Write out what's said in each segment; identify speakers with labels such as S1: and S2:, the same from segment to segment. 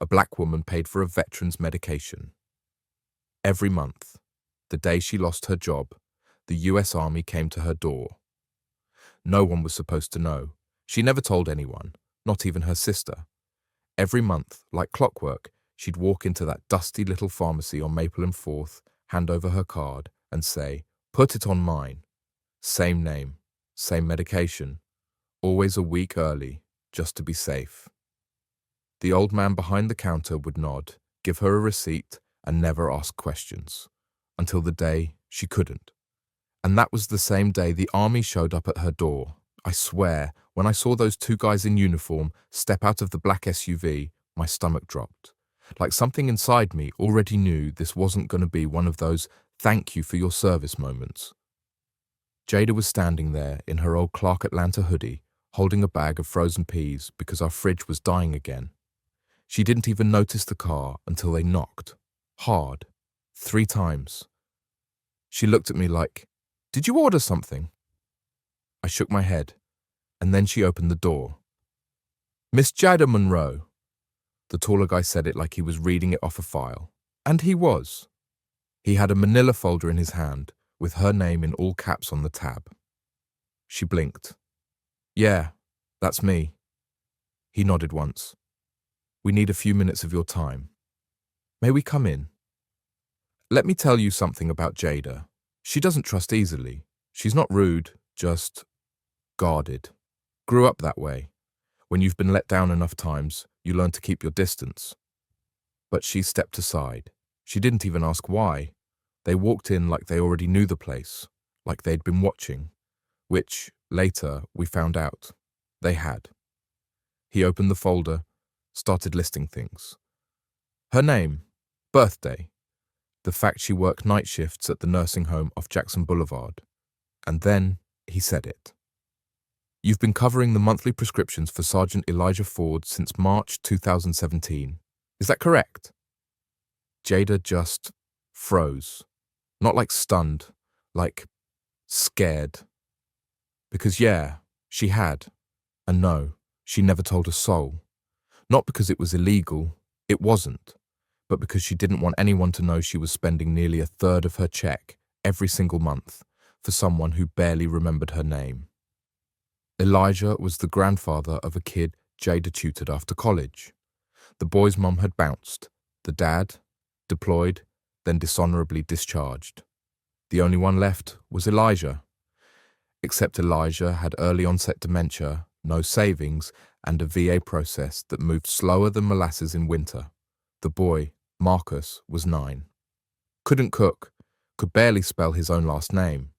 S1: a black woman paid for a veteran's medication. Every month, the day she lost her job, the US Army came to her door. No one was supposed to know. She never told anyone, not even her sister. Every month, like clockwork, she'd walk into that dusty little pharmacy on Maple and 4th, hand over her card, and say, "Put it on mine." Same name, same medication, always a week early, just to be safe. The old man behind the counter would nod, give her a receipt, and never ask questions, until the day she couldn't. And that was the same day the army showed up at her door. I swear, when I saw those two guys in uniform step out of the black SUV, my stomach dropped. Like something inside me already knew this wasn't going to be one of those "thank you for your service" moments. Jada was standing there in her old Clark Atlanta hoodie, holding a bag of frozen peas because our fridge was dying again. She didn't even notice the car until they knocked. Hard. 3 times. She looked at me like, "Did you order something?" I shook my head, and then she opened the door. "Miss Jada Monroe." The taller guy said it like he was reading it off a file. And he was. He had a manila folder in his hand, with her name in all caps on the tab. She blinked. "Yeah, that's me." He nodded once. "We need a few minutes of your time. May we come in?" Let me tell you something about Jada. She doesn't trust easily. She's not rude, just guarded. Grew up that way. When you've been let down enough times, you learn to keep your distance. But she stepped aside. She didn't even ask why. They walked in like they already knew the place, like they'd been watching, which, later, we found out they had. He opened the folder, started listing things. Her name, birthday, the fact she worked night shifts at the nursing home off Jackson Boulevard. And then he said it. "You've been covering the monthly prescriptions for Sergeant Elijah Ford since March 2017. Is that correct?" Jada just froze. Not like stunned, like scared. Because yeah, she had. And no, she never told a soul. Not because it was illegal, it wasn't, but because she didn't want anyone to know she was spending nearly a third of her check every single month for someone who barely remembered her name. Elijah was the grandfather of a kid Jada tutored after college. The boy's mum had bounced, the dad deployed, then dishonorably discharged. The only one left was Elijah. Except Elijah had early onset dementia, no savings, and a VA process that moved slower than molasses in winter. The boy, Marcus, was 9. Couldn't cook, could barely spell his own last name.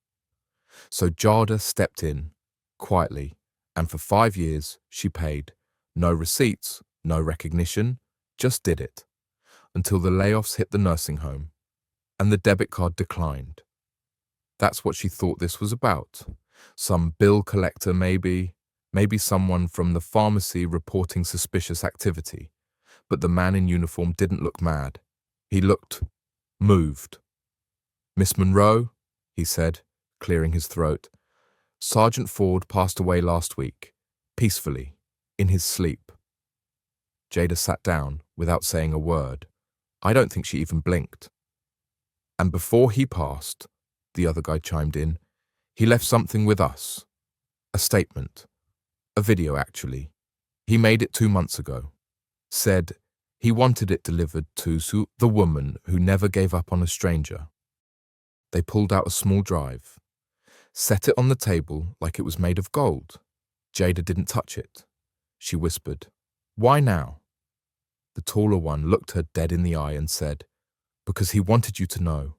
S1: So Jada stepped in, quietly, and for 5 years she paid. No receipts, no recognition, just did it. Until the layoffs hit the nursing home, and the debit card declined. That's what she thought this was about. Some bill collector maybe someone from the pharmacy reporting suspicious activity. But the man in uniform didn't look mad. He looked moved. "Miss Monroe," he said, clearing his throat, "Sergeant Ford passed away last week, peacefully, in his sleep." Jada sat down without saying a word. I don't think she even blinked. "And before he passed," the other guy chimed in, "he left something with us. A statement. A video, actually. He made it 2 months ago. Said he wanted it delivered to the woman who never gave up on a stranger." They pulled out a small drive, set it on the table like it was made of gold. Jada didn't touch it. She whispered, "Why now?" The taller one looked her dead in the eye and said, "Because he wanted you to know.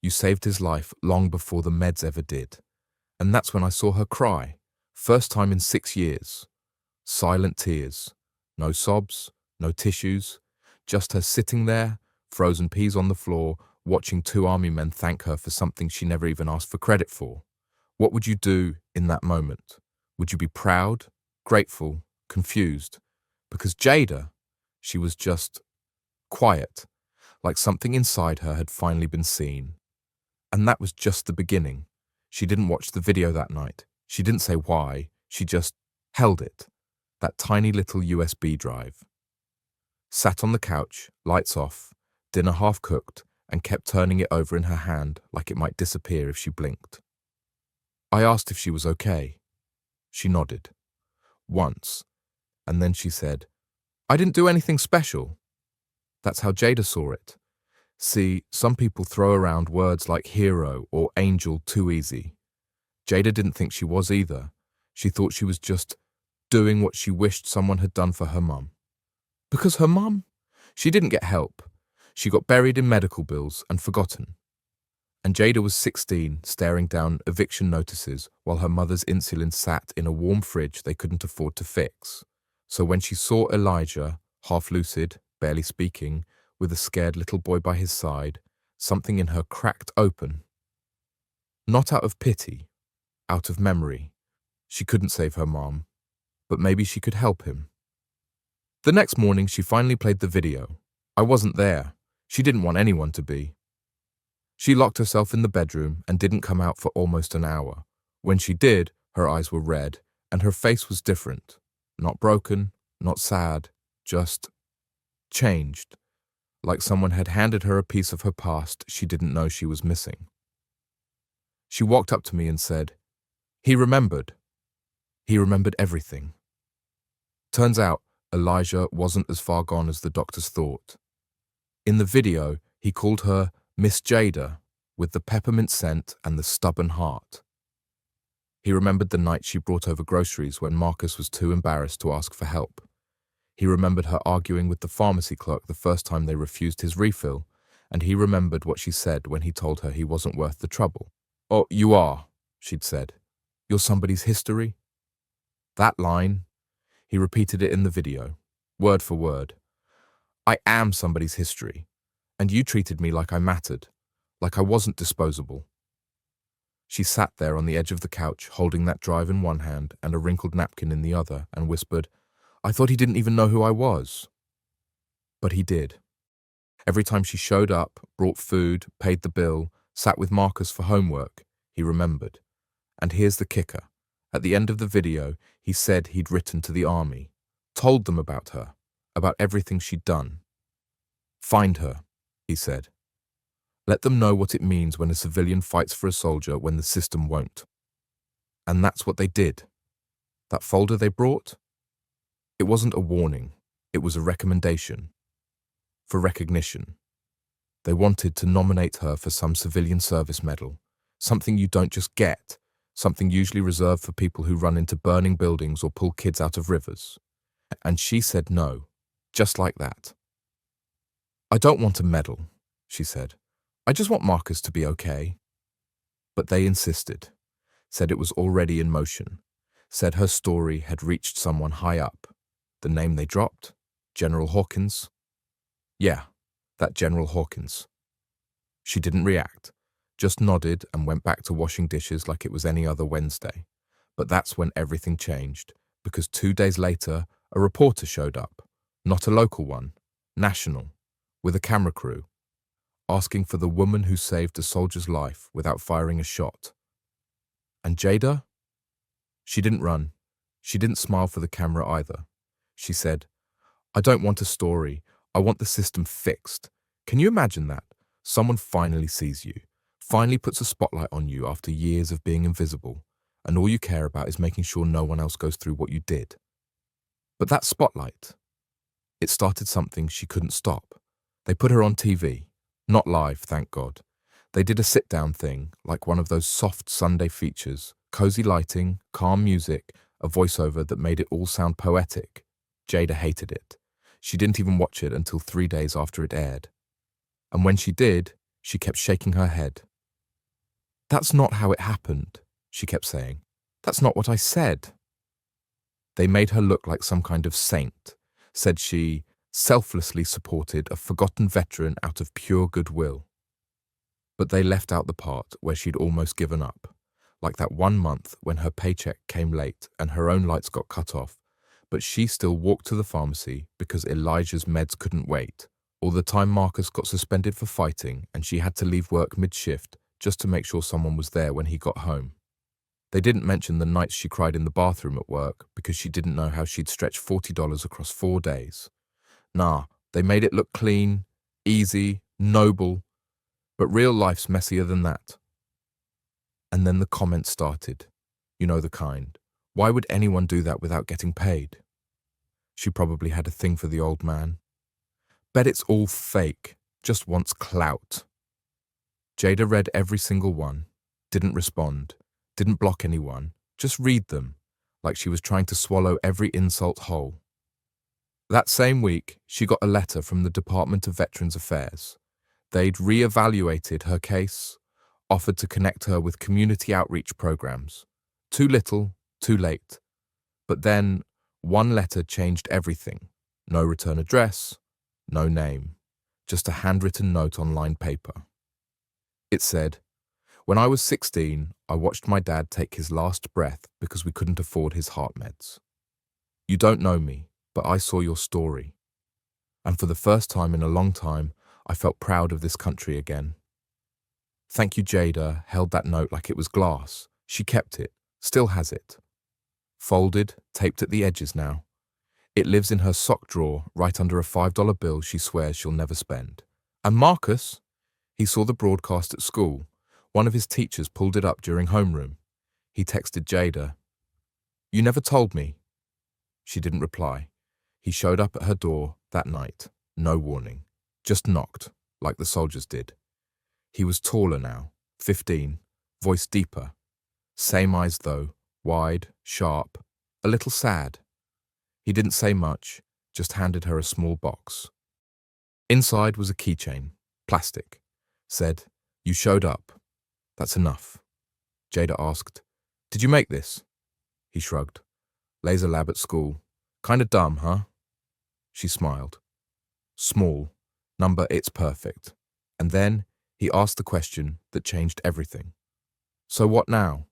S1: You saved his life long before the meds ever did." And that's when I saw her cry. First time in 6 years. Silent tears. No sobs, no tissues. Just her sitting there, frozen peas on the floor, watching 2 army men thank her for something she never even asked for credit for. What would you do in that moment? Would you be proud, grateful, confused? Because Jada, she was just quiet, like something inside her had finally been seen. And that was just the beginning. She didn't watch the video that night. She didn't say why. She just held it, that tiny little USB drive. Sat on the couch, lights off, dinner half cooked, and kept turning it over in her hand like it might disappear if she blinked. I asked if she was okay. She nodded. Once. And then she said, "I didn't do anything special." That's how Jada saw it. See, some people throw around words like hero or angel too easy. Jada didn't think she was either. She thought she was just doing what she wished someone had done for her mum. Because her mum? She didn't get help. She got buried in medical bills and forgotten. And Jada was 16, staring down eviction notices while her mother's insulin sat in a warm fridge they couldn't afford to fix. So when she saw Elijah, half lucid, barely speaking, with a scared little boy by his side, something in her cracked open. Not out of pity, out of memory. She couldn't save her mom, but maybe she could help him. The next morning, she finally played the video. I wasn't there. She didn't want anyone to be. She locked herself in the bedroom and didn't come out for almost an hour. When she did, her eyes were red, and her face was different. Not broken, not sad, just changed. Like someone had handed her a piece of her past she didn't know she was missing. She walked up to me and said, "He remembered. He remembered everything." Turns out, Elijah wasn't as far gone as the doctors thought. In the video, he called her Miss Jada, with the peppermint scent and the stubborn heart. He remembered the night she brought over groceries when Marcus was too embarrassed to ask for help. He remembered her arguing with the pharmacy clerk the first time they refused his refill, and he remembered what she said when he told her he wasn't worth the trouble. "Oh, you are," she'd said. "You're somebody's history?" That line, he repeated it in the video, word for word. "I am somebody's history, and you treated me like I mattered, like I wasn't disposable." She sat there on the edge of the couch, holding that drive in one hand and a wrinkled napkin in the other, and whispered, "I thought he didn't even know who I was." But he did. Every time she showed up, brought food, paid the bill, sat with Marcus for homework, he remembered. And here's the kicker. At the end of the video, he said he'd written to the army, told them about her, about everything she'd done. "Find her," he said. "Let them know what it means when a civilian fights for a soldier when the system won't." And that's what they did. That folder they brought? It wasn't a warning. It was a recommendation. For recognition. They wanted to nominate her for some civilian service medal, something you don't just get, something usually reserved for people who run into burning buildings or pull kids out of rivers. And she said no, just like that. "I don't want a medal," she said. "I just want Marcus to be okay." But they insisted, said it was already in motion, said her story had reached someone high up. The name they dropped? General Hawkins? Yeah, that General Hawkins. She didn't react, just nodded and went back to washing dishes like it was any other Wednesday. But that's when everything changed, because 2 days later, a reporter showed up, not a local one, national, with a camera crew, asking for the woman who saved a soldier's life without firing a shot. And Jada? She didn't run. She didn't smile for the camera either. She said, "I don't want a story. I want the system fixed." Can you imagine that? Someone finally sees you, finally puts a spotlight on you after years of being invisible, and all you care about is making sure no one else goes through what you did. But that spotlight, it started something she couldn't stop. They put her on TV, not live, thank God. They did a sit-down thing, like one of those soft Sunday features, cozy lighting, calm music, a voiceover that made it all sound poetic. Jada hated it. She didn't even watch it until 3 days after it aired. And when she did, she kept shaking her head. "That's not how it happened," she kept saying. "That's not what I said." They made her look like some kind of saint, said she selflessly supported a forgotten veteran out of pure goodwill. But they left out the part where she'd almost given up, like that 1 month when her paycheck came late and her own lights got cut off, but she still walked to the pharmacy because Elijah's meds couldn't wait, or the time Marcus got suspended for fighting and she had to leave work mid-shift just to make sure someone was there when he got home. They didn't mention the nights she cried in the bathroom at work because she didn't know how she'd stretch $40 across 4 days. Nah, They made it look clean, easy, noble, but real life's messier than that. And then the comments started. You know the kind. Why would anyone do that without getting paid? She probably had a thing for the old man. Bet it's all fake, just wants clout. Jada read every single one, didn't respond, didn't block anyone, just read them, like she was trying to swallow every insult whole. That same week, she got a letter from the Department of Veterans Affairs. They'd re-evaluated her case, offered to connect her with community outreach programs. Too little, too late. But then, one letter changed everything. No return address, no name, just a handwritten note on lined paper. It said, "When I was 16, I watched my dad take his last breath because we couldn't afford his heart meds. You don't know me, but I saw your story. And for the first time in a long time, I felt proud of this country again." Thank you, Jada held that note like it was glass. She kept it, still has it. Folded, taped at the edges now. It lives in her sock drawer right under a $5 bill she swears she'll never spend. And Marcus? He saw the broadcast at school. One of his teachers pulled it up during homeroom. He texted Jada. "You never told me." She didn't reply. He showed up at her door that night, no warning. Just knocked, like the soldiers did. He was taller now, 15, voice deeper. Same eyes though, wide, sharp, a little sad. He didn't say much, just handed her a small box. Inside was a keychain, plastic. Said, "You showed up. That's enough." Jada asked, "Did you make this?" He shrugged. "Laser lab at school. Kinda dumb, huh?" She smiled. Small, number it's perfect. And then he asked the question that changed everything. "So what now?"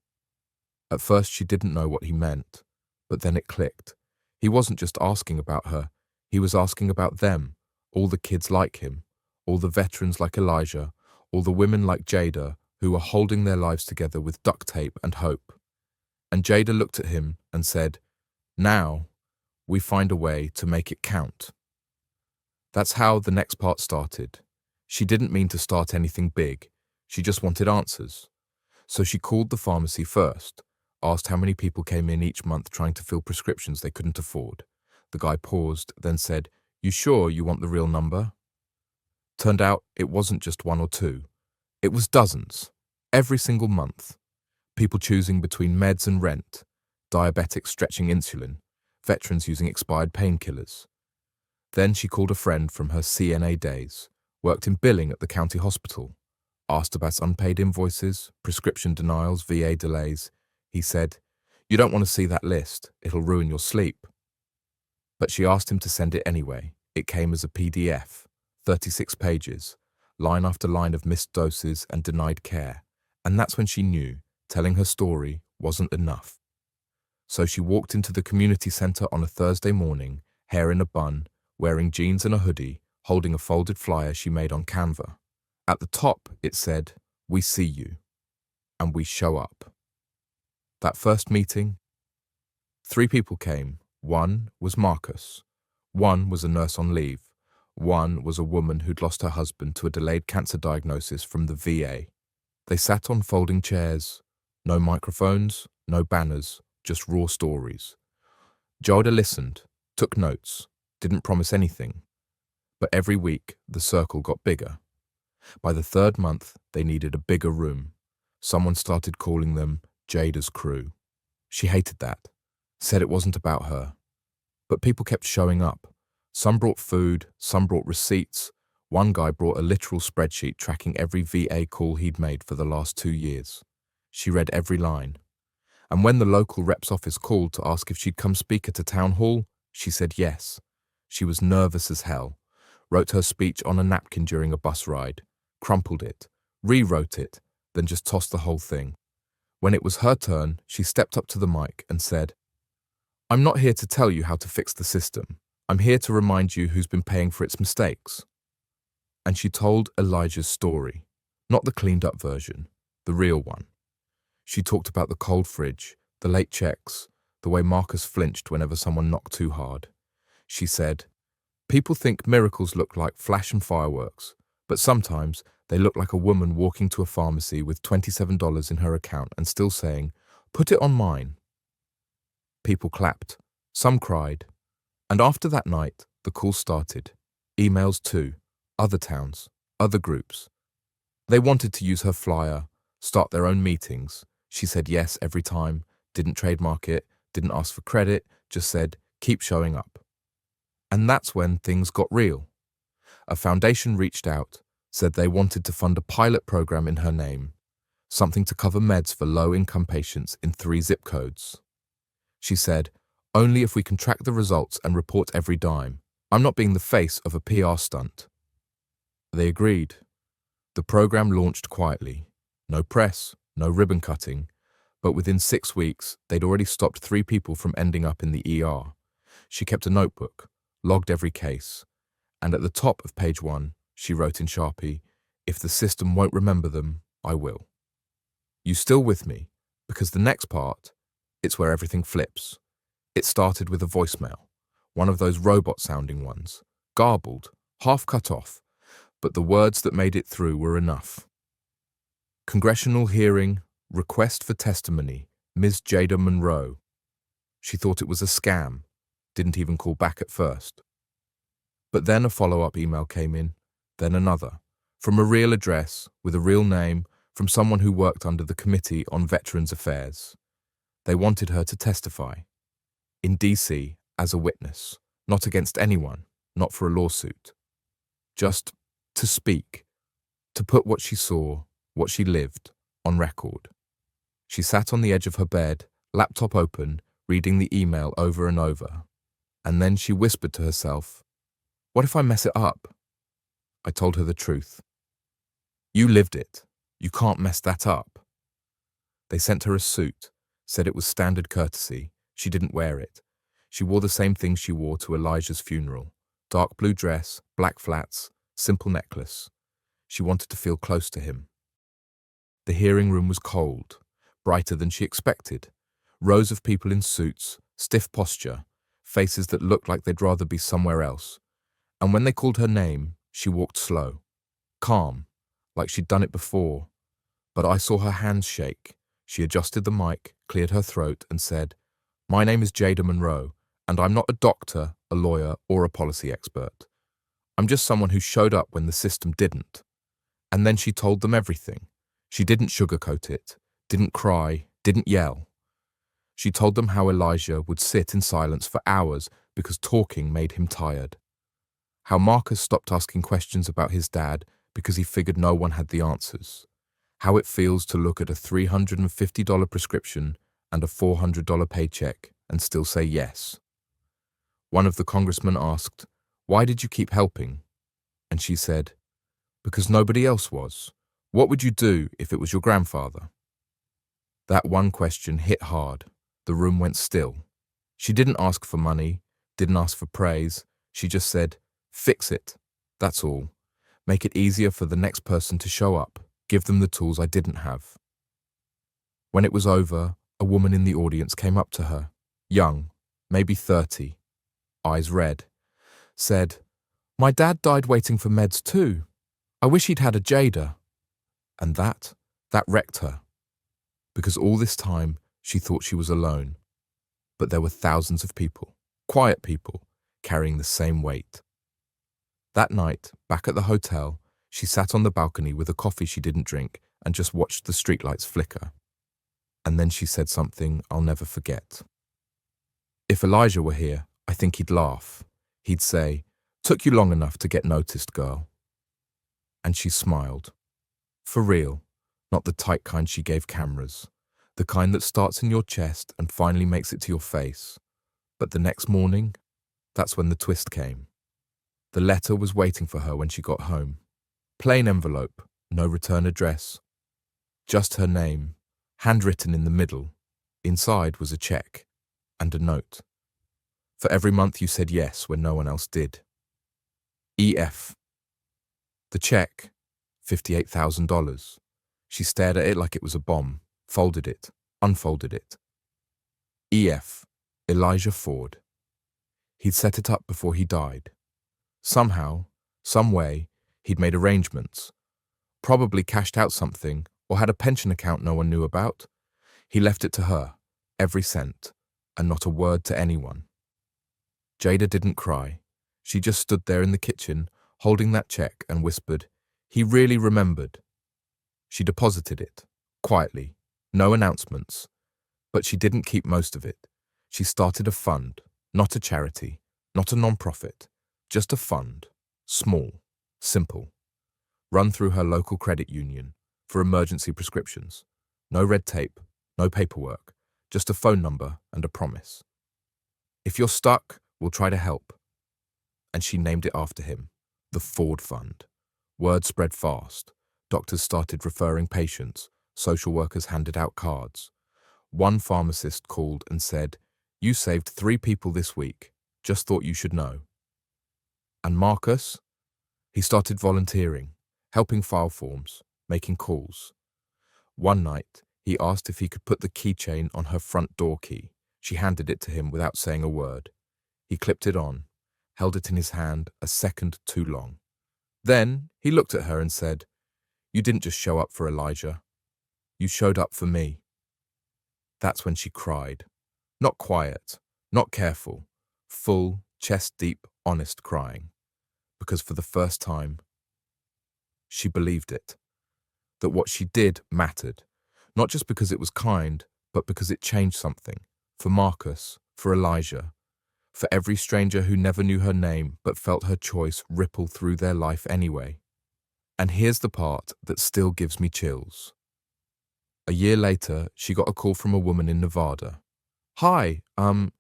S1: At first she didn't know what he meant, but then it clicked. He wasn't just asking about her, he was asking about them, all the kids like him, all the veterans like Elijah, all the women like Jada who were holding their lives together with duct tape and hope. And Jada looked at him and said, "Now, we find a way to make it count." That's how the next part started. She didn't mean to start anything big, she just wanted answers. So she called the pharmacy first, asked how many people came in each month trying to fill prescriptions they couldn't afford. The guy paused, then said, "You sure you want the real number?" Turned out it wasn't just one or two. It was dozens, every single month. People choosing between meds and rent, diabetics stretching insulin, veterans using expired painkillers. Then she called a friend from her CNA days, worked in billing at the county hospital, asked about unpaid invoices, prescription denials, VA delays. He said, "You don't want to see that list, it'll ruin your sleep." But she asked him to send it anyway. It came as a PDF, 36 pages, line after line of missed doses and denied care. And that's when she knew telling her story wasn't enough. So she walked into the community center on a Thursday morning, hair in a bun, wearing jeans and a hoodie, holding a folded flyer she made on Canva. At the top, it said, "We see you, and we show up." That first meeting, 3 people came. One was Marcus. One was a nurse on leave. One was a woman who'd lost her husband to a delayed cancer diagnosis from the VA. They sat on folding chairs. No microphones, no banners, just raw stories. Jada listened, took notes, didn't promise anything. But every week, the circle got bigger. By the 3rd month, they needed a bigger room. Someone started calling them Jada's crew. She hated that, said it wasn't about her. But people kept showing up. Some brought food, some brought receipts. One guy brought a literal spreadsheet tracking every VA call he'd made for the last 2 years. She read every line. And when the local rep's office called to ask if she'd come speak at a town hall, she said yes. She was nervous as hell, wrote her speech on a napkin during a bus ride, crumpled it, rewrote it, then just tossed the whole thing. When it was her turn, she stepped up to the mic and said, "I'm not here to tell you how to fix the system. I'm here to remind you who's been paying for its mistakes." And she told Elijah's story, not the cleaned up version, the real one. She talked about the cold fridge, the late checks, the way Marcus flinched whenever someone knocked too hard. She said, People think miracles look like flash and fireworks, but sometimes they look like a woman walking to a pharmacy with $27 in her account and still saying, "Put it on mine." People clapped. Some cried. And after that night, the calls started. Emails too. Other towns. Other groups. They wanted to use her flyer, start their own meetings. She said yes every time, didn't trademark it, didn't ask for credit, just said, "Keep showing up." And that's when things got real. A foundation reached out, said they wanted to fund a pilot program in her name, something to cover meds for low-income patients in 3 zip codes. She said, "Only if we can track the results and report every dime. I'm not being the face of a PR stunt." They agreed. The program launched quietly. No press, no ribbon cutting, but within 6 weeks, they'd already stopped 3 people from ending up in the ER. She kept a notebook, logged every case, and at the top of page 1, she wrote in Sharpie, "If the system won't remember them, I will." You still with me? Because the next part, it's where everything flips. It started with a voicemail, one of those robot-sounding ones, garbled, half cut off, but the words that made it through were enough. Congressional Hearing, request for testimony, Ms. Jada Monroe. She thought it was a scam, didn't even call back at first. But then a follow-up email came in, then another, from a real address, with a real name, from someone who worked under the Committee on Veterans Affairs. They wanted her to testify. In DC, as a witness, not against anyone, not for a lawsuit. Just to speak, to put what she saw, what she lived, on record. She sat on the edge of her bed, laptop open, reading the email over and over. And then she whispered to herself, "What if I mess it up?" I told her the truth. "You lived it. You can't mess that up." They sent her a suit, said it was standard courtesy. She didn't wear it. She wore the same thing she wore to Elijah's funeral. Dark blue dress, black flats, simple necklace. She wanted to feel close to him. The hearing room was cold, brighter than she expected. Rows of people in suits, stiff posture, faces that looked like they'd rather be somewhere else. And when they called her name, she walked slow, calm, like she'd done it before. But I saw her hands shake. She adjusted the mic, cleared her throat, and said, "My name is Jada Monroe, and I'm not a doctor, a lawyer, or a policy expert. I'm just someone who showed up when the system didn't." And then she told them everything. She didn't sugarcoat it, didn't cry, didn't yell. She told them how Elijah would sit in silence for hours because talking made him tired. How Marcus stopped asking questions about his dad because he figured no one had the answers. How it feels to look at a $350 prescription and a $400 paycheck and still say yes. One of the congressmen asked, "Why did you keep helping?" And she said, "Because nobody else was. What would you do if it was your grandfather?" That one question hit hard. The room went still. She didn't ask for money, didn't ask for praise. She just said, "Fix it. That's all. Make it easier for the next person to show up. Give them the tools I didn't have." When it was over, a woman in the audience came up to her, young, maybe 30, eyes red, said, "My dad died waiting for meds too. I wish he'd had a Jada." And that wrecked her. Because all this time, she thought she was alone. But there were thousands of people, quiet people, carrying the same weight. That night, back at the hotel, she sat on the balcony with a coffee she didn't drink and just watched the streetlights flicker. And then she said something I'll never forget. "If Elijah were here, I think he'd laugh. He'd say, 'Took you long enough to get noticed, girl.'" And she smiled. For real, not the tight kind she gave cameras, the kind that starts in your chest and finally makes it to your face. But the next morning, that's when the twist came. The letter was waiting for her when she got home. Plain envelope, no return address. Just her name, handwritten in the middle. Inside was a check and a note. For every month you said yes when no one else did. EF. The check, $58,000. She stared at it like it was a bomb, folded it, unfolded it. EF, Elijah Ford. He'd set it up before he died. Somehow, some way, he'd made arrangements, probably cashed out something or had a pension account no one knew about. He left it to her, every cent, and not a word to anyone. Jada didn't cry. She just stood there in the kitchen, holding that check, and whispered, "He really remembered." She deposited it, quietly, no announcements, but she didn't keep most of it. She started a fund, not a charity, not a non-profit, just a fund, small, simple, run through her local credit union for emergency prescriptions. No red tape, no paperwork, just a phone number and a promise. "If you're stuck, we'll try to help." And she named it after him, the Ford Fund. Word spread fast. Doctors started referring patients. Social workers handed out cards. One pharmacist called and said, "You saved 3 people this week. Just thought you should know." And Marcus? He started volunteering, helping file forms, making calls. One night, he asked if he could put the keychain on her front door key. She handed it to him without saying a word. He clipped it on, held it in his hand a second too long. Then he looked at her and said, "You didn't just show up for Elijah. You showed up for me." That's when she cried. Not quiet, not careful, full, chest-deep, honest crying. Because for the first time, she believed it. That what she did mattered. Not just because it was kind, but because it changed something. For Marcus, for Elijah, for every stranger who never knew her name but felt her choice ripple through their life anyway. And here's the part that still gives me chills. A year later, she got a call from a woman in Nevada. "Hi, I'm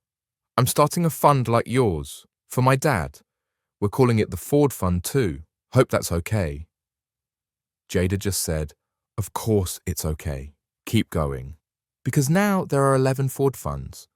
S1: starting a fund like yours, for my dad. We're calling it the Ford Fund too. Hope that's okay." Jada just said, "Of course it's okay. Keep going." Because now there are 11 Ford funds,